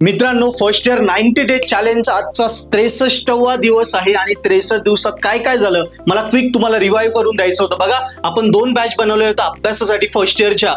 मित्रांनो, first year 90 days challenge आजचा 63वा दिवस आहे आणि 63 दिवसात काय काय झालं मला क्विक तुम्हाला रिवाईव्ह करून द्यायचं होतं. बघा, आपण दोन बॅच बनवले होते अभ्यासासाठी फर्स्ट इयरच्या,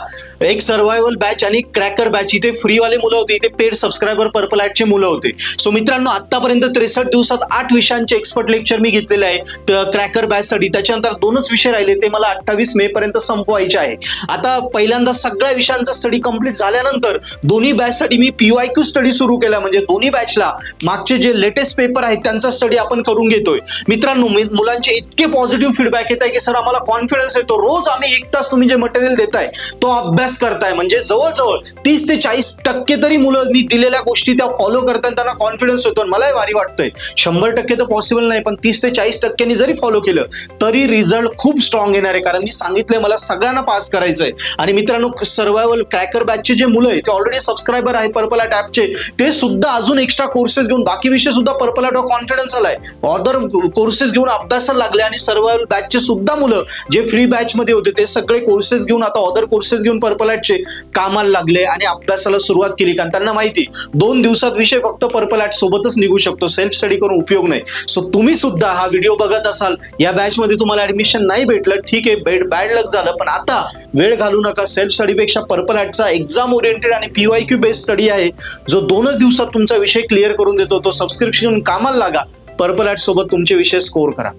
एक सर्व्हायव्हल बॅच आणि क्रॅकर बॅच. इथे फ्रीवाले मुलं होती, इथे पेड सबस्क्रायबर पर्पल ॲटचे मुलं होते. सो मित्रांनो, आतापर्यंत 63 दिवसात 8 विषयांचे एक्सपर्ट लेक्चर मी घेतलेले आहे क्रॅकर बॅचसाठी. त्याच्यानंतर 2च विषय राहिले, ते मला 28 मे पर्यंत संपवायचे आहे. आता पहिल्यांदा सगळ्या विषयांचा स्टडी कंप्लीट झाल्यानंतर दोन्ही बॅचसाठी मी PYQ स्टडी सुरू केला. म्हणजे दोन्ही बॅचला मागचे जे लेटेस्ट पेपर आहेत त्यांचा स्टडी आपण करून घेतोय. मित्रांनो, मुलांचे इतके पॉझिटिव्ह फीडबॅक येत आहे की सर आम्हाला कॉन्फिडन्स येतो. रोज आम्ही 1 तास तुम्ही जे मटेरियल देताय तो अभ्यास करताय. म्हणजे जवळजवळ 30 ते 40% तरी मुलं मी दिलेल्या गोष्टी त्या फॉलो करतात, त्यांना कॉन्फिडन्स येतो. मलाही भारी वाटतंय. 100% तर पॉसिबल नाही, पण 30 ते 40% जरी फॉलो केलं तरी रिझल्ट खूप स्ट्रॉंग येणार आहे. कारण मी सांगितलंय मला सगळ्यांना पास करायचंय. आणि मित्रांनो, सर्व्हायव्हल क्रॅकर बॅचचे जे मुलं आहेत ते ऑलरेडी सबस्क्रायबर आहे पर्पल ॲट ॲपचे, ते सुद्धा अजून एक्स्ट्रा कोर्सेस घेऊन बाकी विषय सुद्धा पर्पल ॲट कॉन्फिडन्स आलाय, अदर कोर्सेस घेऊन अभ्यासाला लागले. आणि सर्व्हायव्हल बॅचचे सुद्धा मुलं जे फ्री बॅच मध्ये होते ते सगळे कोर्सेस घेऊन आता अदर कोर्सेस घेऊन पर्पल ॲटचे कामाला लागले आणि अभ्यासाला सुरुवात केली. कारण त्यांना माहिती 2 दिवसात विषय फक्त पर्पल ॲट सोबतच निघू शकतो, सेल्फ स्टडी करून उपयोग नाही. सो तुम्ही सुद्धा हा व्हिडिओ बघत असाल, या बॅच मध्ये तुम्हाला ऍडमिशन नाही भेटलं, ठीक आहे, बॅड लक झालं, पण आता वेळ घालू नका. सेल्फ स्टडीपेक्षा पर्पल ॲटचा एक्झाम ओरिएंटेड आणि PYQ बेस्ड स्टडी आहे, जो 2च दिवसात तुमचा विषय क्लिअर करून देतो. तो सबस्क्रिप्शन कामाला लागा, पर्पल ॲट सोबत तुमचे विषय स्कोर करा.